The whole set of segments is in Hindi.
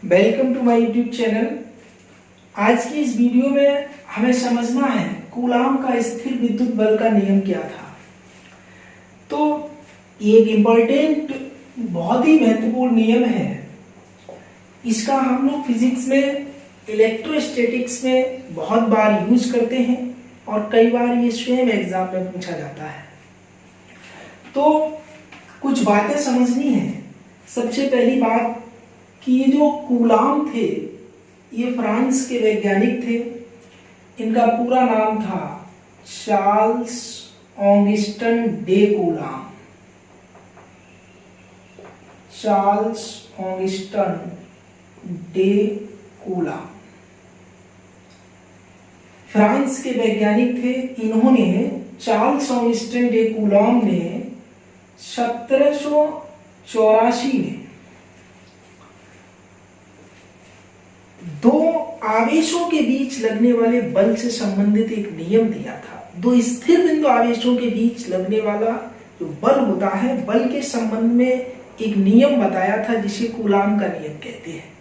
Welcome to my YouTube channel. आज की इस वीडियो में हमें समझना है कूलाम का स्थिर विद्युत बल का नियम क्या था। तो ये एक इम्पोर्टेंट बहुत ही महत्वपूर्ण नियम है। इसका हम लोग फिजिक्स में इलेक्ट्रोस्टैटिक्स में बहुत बार यूज करते हैं और कई बार ये स्वयं एग्जाम में पूछा जाता है। तो कुछ बातें समझनी है। सबसे पहली बात कि ये जो कूलाम थे ये फ्रांस के वैज्ञानिक थे। इनका पूरा नाम था Charles Augustin day coulomb. Charles Augustin day coulomb France के वैज्ञानिक थे। इन्होंने चार्ल्स ऑगस्टिन डे कूलाम ने 1784 में दो आवेशों के बीच लगने वाले बल से संबंधित एक नियम दिया था। दो स्थिर बिंदु आवेशों के बीच लगने वाला जो बल होता है, बल के संबंध में एक नियम बताया था जिसे कूलाम का नियम कहते हैं।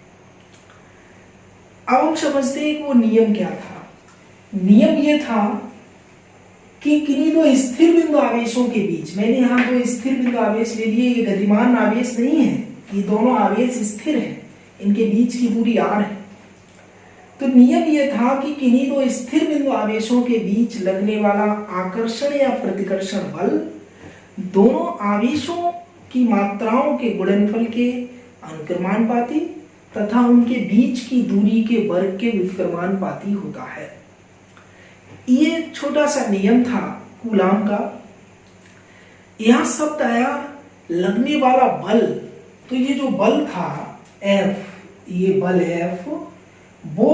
अब हम समझते हैं कि वो नियम क्या था। नियम ये था कि किन्हीं दो स्थिर बिंदु आवेशों के बीच, मैंने यहाँ दो स्थिर बिंदु आवेश ले लिए, ये गतिमान आवेश नहीं है, ये दोनों आवेश स्थिर हैं, इनके बीच की दूरी r है। तो नियम यह था कि किन्हीं दो स्थिर बिंदु आवेशों के बीच लगने वाला आकर्षण या प्रतिकर्षण बल दोनों आवेशों की मात्राओं के गुणनफल के अनुक्रमानुपाती तथा उनके बीच की दूरी के वर्ग के व्युत्क्रमानुपाती होता है। ये छोटा सा नियम था कूलाम का। यहां शब्द आया लगने वाला बल। तो ये जो बल था F, ये बल F, वो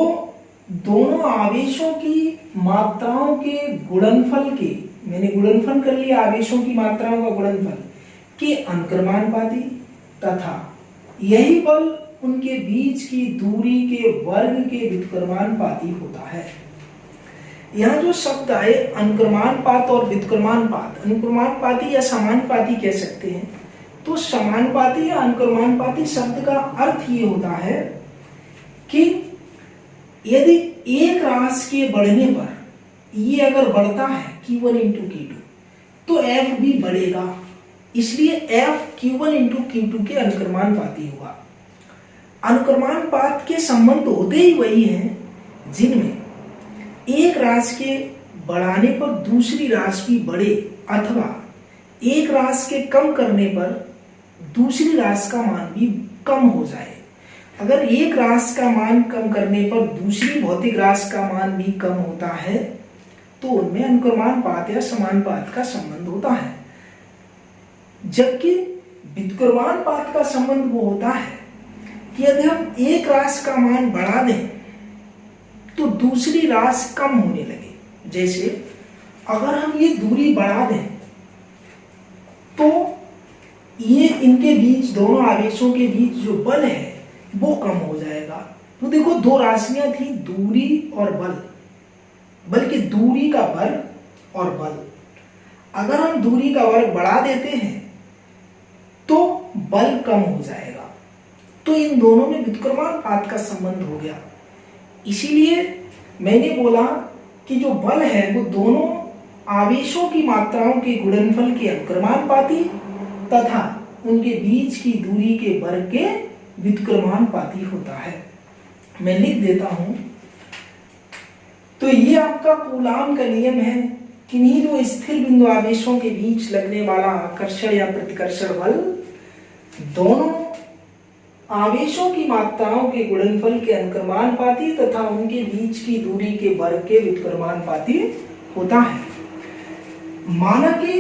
दोनों आवेशों की मात्राओं के गुणनफल के, मैंने गुणनफल कर लिया, आवेशों की मात्राओं का गुणनफल के अनुक्रमानुपाती तथा यही बल उनके बीच की दूरी के वर्ग के व्युत्क्रमानुपाती होता है। यहाँ जो शब्द आए अनुक्रमानुपात और व्युत्क्रमानुपात, अनुक्रमानुपाती या समानुपाती कह सकते हैं। तो समानुपाती या अनुक्रमानुपाती शब्द का अर्थ ये होता है कि यदि एक राशि के बढ़ने पर ये अगर बढ़ता है Q1 इंटू Q2 तो F भी बढ़ेगा, इसलिए F Q1 इंटू Q2 के अनुक्रमानुपाती होगा। अनुक्रमानुपात के संबंध होते ही वही हैं जिनमें एक राशि के बढ़ाने पर दूसरी राशि भी बढ़े अथवा एक राशि के कम करने पर दूसरी राशि का मान भी कम हो जाए। अगर एक राशि का मान कम करने पर दूसरी भौतिक राशि का मान भी कम होता है तो उनमें अनुक्रमानुपात या समानुपात का संबंध होता है। जबकि व्युत्क्रमानुपात का संबंध वो होता है कि यदि हम एक राशि का मान बढ़ा दें तो दूसरी राशि कम होने लगे। जैसे अगर हम ये दूरी बढ़ा दें तो ये इनके बीच, दोनों आवेशों के बीच जो बल है वो कम हो जाएगा। तो देखो दो राशियां थी, दूरी और बल, बल्कि दूरी का वर्ग और बल। अगर हम दूरी का वर्ग बढ़ा देते हैं तो बल कम हो जाएगा। तो इन दोनों में व्युत्क्रमानुपात का संबंध हो गया। इसीलिए मैंने बोला कि जो बल है वो दोनों आवेशों की मात्राओं के गुणनफल के अनुक्रमानुपाती तथा उनके बीच की दूरी के वर्ग के व्युत्क्रमानुपाती होता है। मैं लिख देता हूं। तो ये आपका कूलाम का नियम है। किन्हीं दो स्थिर बिंदु आवेशों के बीच लगने वाला आकर्षण या प्रतिकर्षण बल दोनों आवेशों की मात्राओं के गुणनफल के अनुक्रमानुपाती तथा उनके बीच की दूरी के वर्ग के व्युत्क्रमानुपाती होता है। माना कि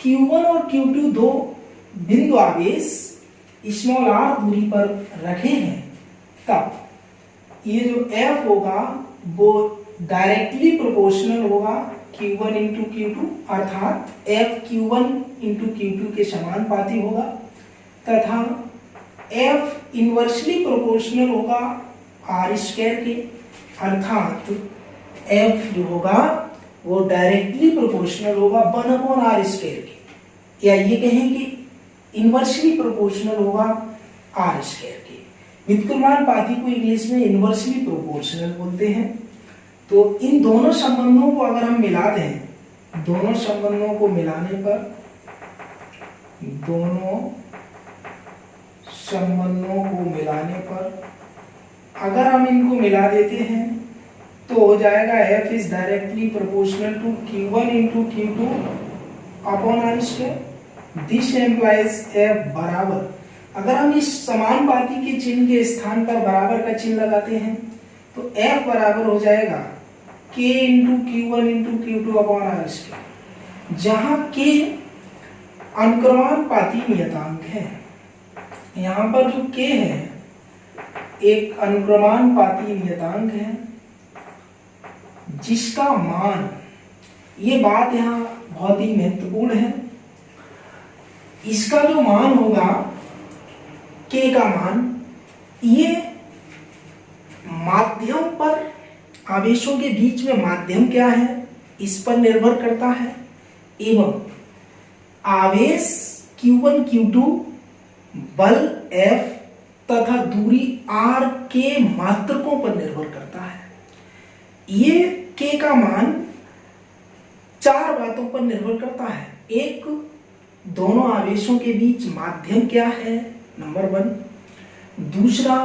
Q1 और Q2 दो बिंदु आवेश स्मॉल r दूरी पर रखे हैं, तब ये जो F होगा वो डायरेक्टली प्रोपोर्शनल होगा Q1 इंटू Q2, अर्थात F Q1 इंटू Q2 के समानुपाती होगा तथा F इनवर्सली प्रोपोर्शनल होगा r स्क्वायर के, अर्थात F जो होगा वो डायरेक्टली प्रोपोर्शनल होगा 1/r स्क्वायर के, या ये कहें कि इनवर्सली प्रोपोर्शनल होगा r स्क्वायर के। व्युत्क्रमानुपाती को इंग्लिश में इनवर्सली प्रोपोर्शनल बोलते हैं। तो इन दोनों संबंधों को अगर हम मिला दें, दोनों संबंधों को मिलाने पर, दोनों संबंधों को मिलाने पर अगर हम इनको मिला देते हैं तो हो जाएगा f is directly proportional to q1 into q2 upon r square. This implies f बराबर, अगर हम इस समानुपाती के चिन्ह के स्थान पर बराबर का चिन्ह लगाते हैं तो f बराबर हो जाएगा k into q1 into q2 upon r square, जहां k अनुक्रमानुपाती नियतांक है। यहां पर जो k है एक अनुक्रमानुपाती नियतांक है जिसका मान, ये बात यहां बहुत ही महत्वपूर्ण है, इसका जो मान होगा k का मान, ये माध्यम पर, आवेशों के बीच में माध्यम क्या है इस पर निर्भर करता है, एवं आवेश q1 q2, बल F तथा दूरी r के मात्रकों पर निर्भर करता है। ये k का मान चार बातों पर निर्भर करता है। एक, दोनों आवेशों के बीच माध्यम क्या है, नंबर 1। दूसरा,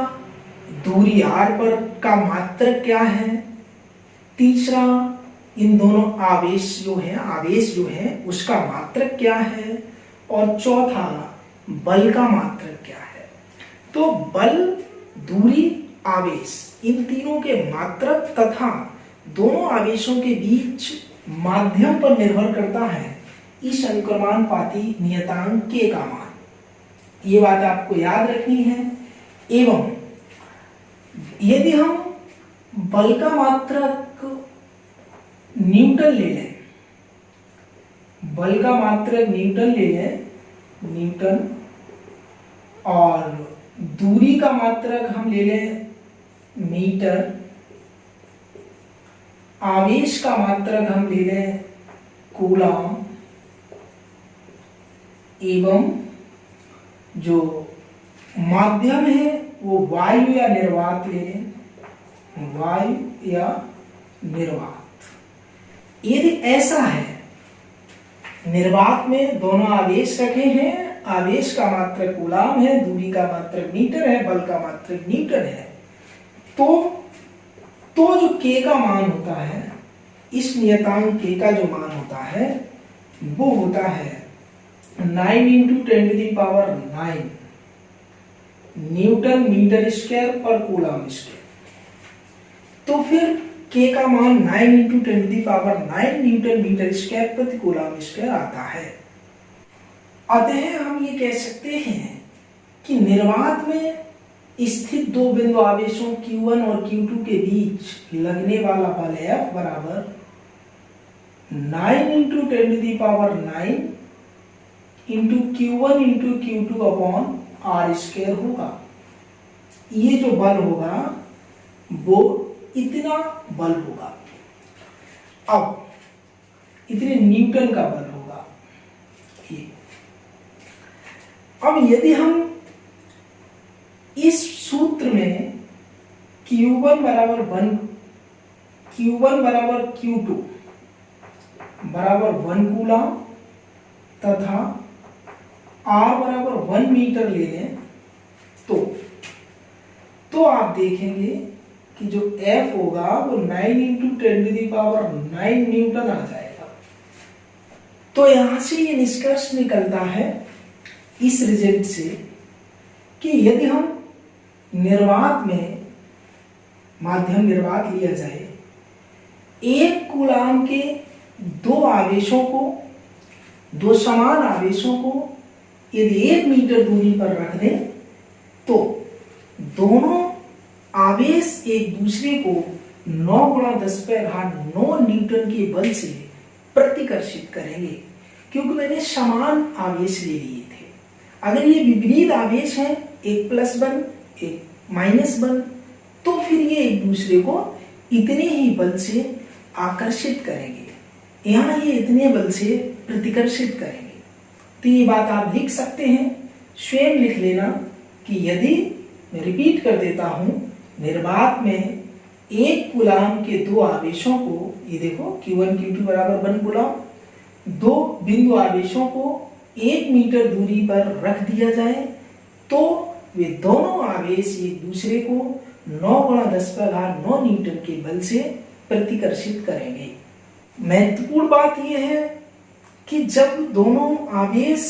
दूरी r पर का मात्रक क्या है। तीसरा, इन दोनों आवेश जो है उसका मात्रक क्या है। और चौथा, बल का मात्रक क्या है। तो बल, दूरी, आवेश, इन तीनों के मात्रक तथा दोनों आवेशों के बीच माध्यम पर निर्भर करता है इस अनुक्रमानुपाती नियतांक k का मान। ये बात आपको याद रखनी है। एवं यदि हम बल का मात्रक न्यूटन ले लें, बल का मात्रक न्यूटन ले लें, न्यूटन, और दूरी का मात्रक हम ले लें मीटर, आवेश का मात्रक हम ले लें कूलम, एवं जो माध्यम है वो वायु या निर्वात ले लें, वायु या निर्वात। यदि ऐसा है, निर्वात में दोनों आवेश रखे हैं, आवेश का मात्रक कूलम है, दूरी का मात्रक मीटर है, बल का मात्रक न्यूटन है, तो जो k का मान होता है, इस नियतांक k का जो मान होता है वो होता है 9 इंटू 10⁹ न्यूटन मीटर स्क्वायर पर कूलम स्क्वायर। तो फिर k का मान 9 इंटू 10⁹ न्यूटन मीटर स्क्वायर प्रति कूलम स्क्वायर आता है। अतः हम ये कह सकते हैं कि निर्वात में स्थित दो बिंदु आवेशों q1 और q2 के बीच लगने वाला बल F बराबर 9 into 10⁹ into q1 into q2 upon r square होगा। ये जो बल होगा वो इतना बल होगा। अब इतने न्यूटन का बल होगा ये। अब यदि हम इस सूत्र में Q1 बराबर Q2 बराबर 1 कूलम तथा R बराबर 1 मीटर ले लें तो आप देखेंगे कि जो F होगा वो 9 इंटू 10⁹ न्यूटन आ जाएगा। तो यहां से ये निष्कर्ष निकलता है इस रिजल्ट से कि यदि हम निर्वात में माध्यम निर्वात लिया जाए, एक कूलम के दो समान आवेशों को यदि 1 मीटर दूरी पर रख दें तो दोनों आवेश एक दूसरे को 9 × 10⁻9 न्यूटन के बल से प्रतिकर्षित करेंगे, क्योंकि मैंने समान आवेश ले लिए थे। अगर ये विपरीत आवेश है, एक प्लस बल एक माइनस बल, तो फिर ये एक दूसरे को इतने ही बल से आकर्षित करेंगे, यहाँ ये इतने बल से प्रतिकर्षित करेंगे। तो ये बात आप लिख सकते हैं, स्वयं लिख लेना कि यदि मैं रिपीट कर देता हूं, निर्वात में एक कूलाम के दो आवेशों को, ये देखो Q1 Q2 बराबर 1 कूलाम, दो बिंदु आवेशों को 1 मीटर दूरी पर रख दिया जाए तो वे दोनों आवेश एक दूसरे को 9 × 10⁹ न्यूटन के बल से प्रतिकर्षित करेंगे। महत्वपूर्ण बात यह है कि जब दोनों आवेश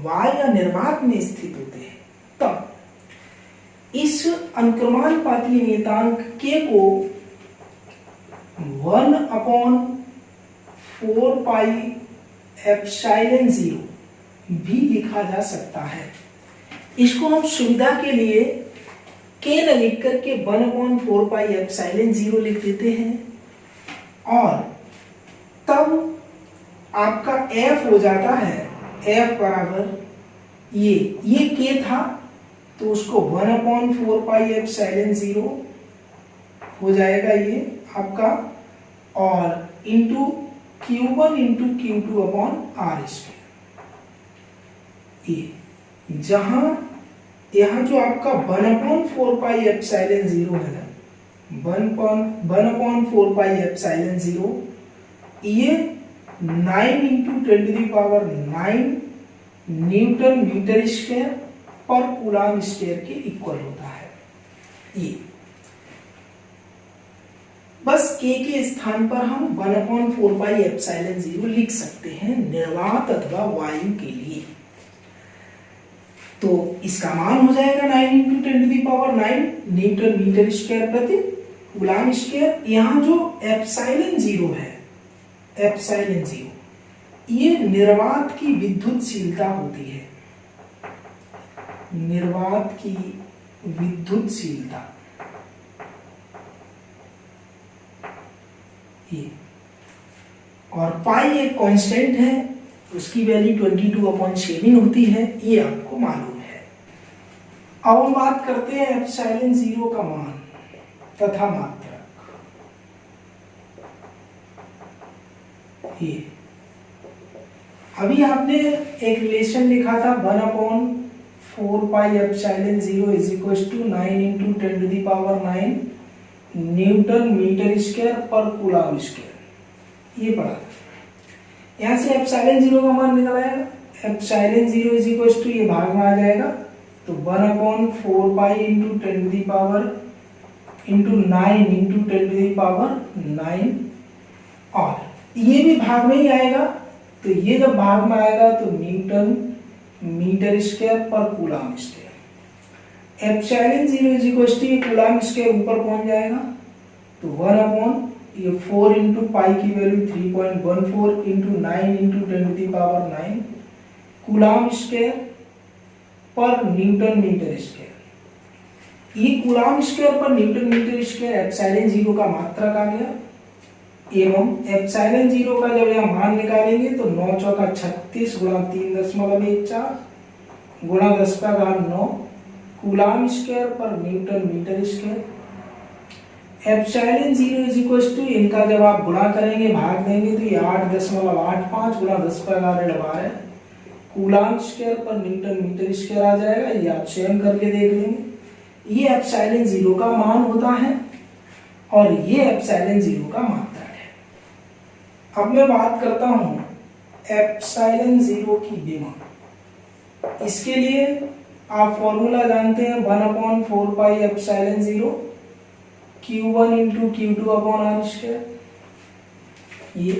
y या निर्वात में स्थित होते हैं तब इस अनुक्रमानुपातीय नियतांक k को 1/4πε0 भी लिखा जा सकता है। इसको हम सुविधा के लिए k न लिख करके 1/4πε0 लिख देते हैं और तब आपका f हो जाता है, f बराबर ये k था तो उसको 1/4πε0 हो जाएगा ये आपका, और इंटू Q1 इंटू Q2/r²। ये जहां यहाँ जो आपका 1/4πε0 है, 1/4πε0 ये 9 × 10⁹ न्यूटन मीटर स्क्वायर पर कूलाम स्क्वायर के इक्वल होता है। ये बस k के स्थान पर हम 1/4πε0 लिख सकते हैं निर्वात अथवा वायु के लिए। तो इसका मान हो जाएगा 9 × 10⁹ न्यूटन मीटर स्क्वायर प्रति कूलाम स्क्वायर। यहाँ जो ε0 है, ε0 ये निर्वात की विद्युतशीलता होती है, निर्वात की विद्युतशीलता ये, और पाई एक कांस्टेंट है, उसकी वैल्यू 22/7 होती है, ये आपको मालूम है। अब हम बात करते हैं ε0 का मान तथा मात्रक। ये अभी आपने एक रिलेशन लिखा था 1/4πε0 = 9 × 10⁹ न्यूटन मीटर स्क्वायर पर कूलाम स्क्वायर, ये पढ़ा था। यहाँ से ε0 का मान निकल आएगा, ε0 = ये भाग में आ जाएगा तो 1/4π × 10⁹ और ये भी भाग में ही आएगा, तो ये जब भाग में आएगा तो न्यूटन मीटर स्क्वायर पर कूलाम स्क्वायर। ε0 = ये कूलाम स्क्वायर ऊपर पहुंच जाएगा तो 1/4 × पाई की वैल्यू 3.14 × 9 × 10⁹ कूलाम स्क्वायर पर न्यूटन मीटर स्क्वायर। ये कूलाम स्क्वायर पर न्यूटन मीटर स्क्वायर ε0 का मात्रक आ गया, एवं ε0 का जब यहाँ मान निकालेंगे तो 9 × 36 × 3.14 × 10⁹ कूलाम स्क्वायर पर न्यूटन मीटर स्क्वायर। ε0 = इनका जब आप गुणा करेंगे, भाग देंगे तो ये 8.85 × 10⁻12 कूलाम स्क्वायर पर न्यूटन मीटर स्क्वायर आ जाएगा। ये आप स्वयं करके देख लेंगे। ये ε0 का मान होता है और ये ε0 का मात्रक है। अब मैं बात करता हूं ε0 की विमा। इसके लिए आप फॉर्मूला जानते हैं 1/4πε0 Q1 × Q2/r²। ये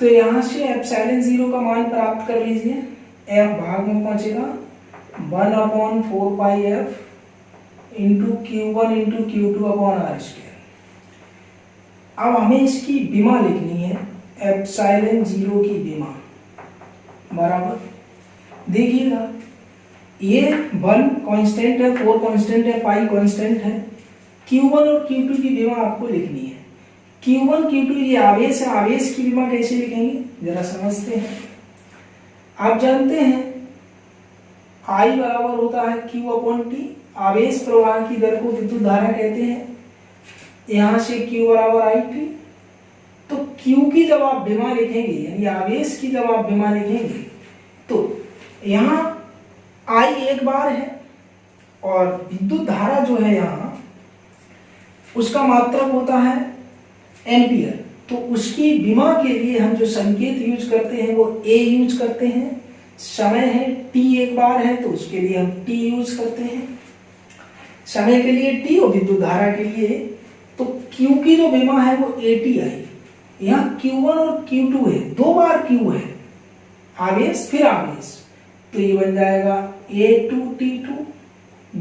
तो यहां से ε0 का मान प्राप्त कर लीजिए। f भाग में पहुंचेगा 1/4πf × Q1 × Q2/r²। अब हमें इसकी विमा लिखनी है, ε0 की विमा बराबर, देखिएगा ये 1 कांस्टेंट है, 4 कांस्टेंट है, पाई कांस्टेंट है। Q1 और Q2 की विमा आपको लिखनी है। Q1 Q2 ये आवेश है, आवेश की विमा कैसे लिखेंगे जरा समझते हैं। आप जानते हैं I बराबर होता है Q/T, आवेश प्रवाह की दर को विद्युत धारा कहते हैं। यहां से Q बराबर IT, तो Q की जब आप विमा लिखेंगे यानी आवेश की जब आप विमा लिखेंगे तो यहाँ I एक बार है और विद्युत धारा जो है यहाँ उसका मात्रक होता है एम्पियर। तो उसकी विमा के लिए हम जो संकेत यूज करते हैं वो ए यूज करते हैं। समय है t एक बार है तो उसके लिए हम t यूज करते हैं, समय के लिए t और विद्युत धारा के लिए। तो Q की जो विमा है वो AT आई। यहाँ Q1 और Q2 है, 2 बार Q है, आवेश फिर आवेश, तो ये बन जाएगा A2T2,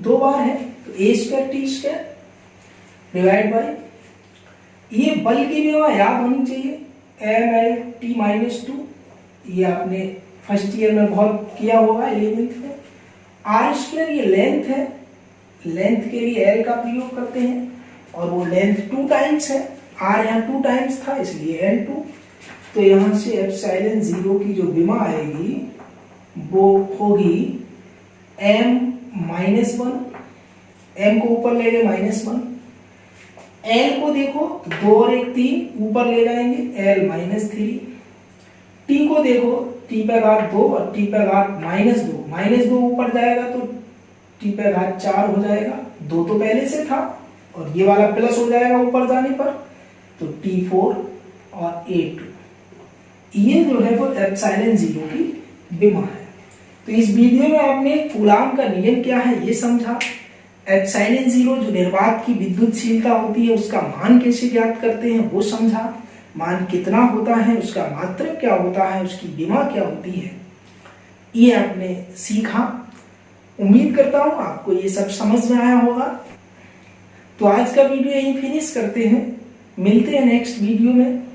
2 बार है तो A² T² डिवाइड बाय, ये बल की विमा याद होनी चाहिए MLT-2, ये आपने फर्स्ट ईयर में बहुत किया होगा 11th में। R² ये लेंथ है, लेंथ के लिए L का प्रयोग करते हैं और वो लेंथ 2 टाइम्स है, R यहाँ 2 टाइम्स था इसलिए L2। तो यहाँ से एप्सिलॉन 0 की जो विमा आएगी वो होगी M-1, M को ऊपर ले गए -1, L को देखो तो 2 और 1 3 ऊपर ले जाएंगे L-3, T को देखो T पे घात 2 और T पे घात -2 ऊपर जाएगा तो T पे घात 4 हो जाएगा, 2 तो पहले से था और ये वाला प्लस हो जाएगा ऊपर जाने पर, तो T4 और A2, ये जो है वो एप्सिलॉन 0 की विमा है। तो इस वीडियो में आपने कूलाम का नियम क्या है ये समझा, एप्सिलॉन 0 जो निर्वात की विद्युतशीलता होती है उसका मान कैसे ज्ञात करते हैं वो समझा, मान कितना होता है, उसका मात्रक क्या होता है, उसकी विमा क्या होती है, ये आपने सीखा। उम्मीद करता हूं आपको ये सब समझ में आया होगा। तो आज का वीडियो यहीं फिनिश करते हैं, मिलते हैं नेक्स्ट वीडियो में।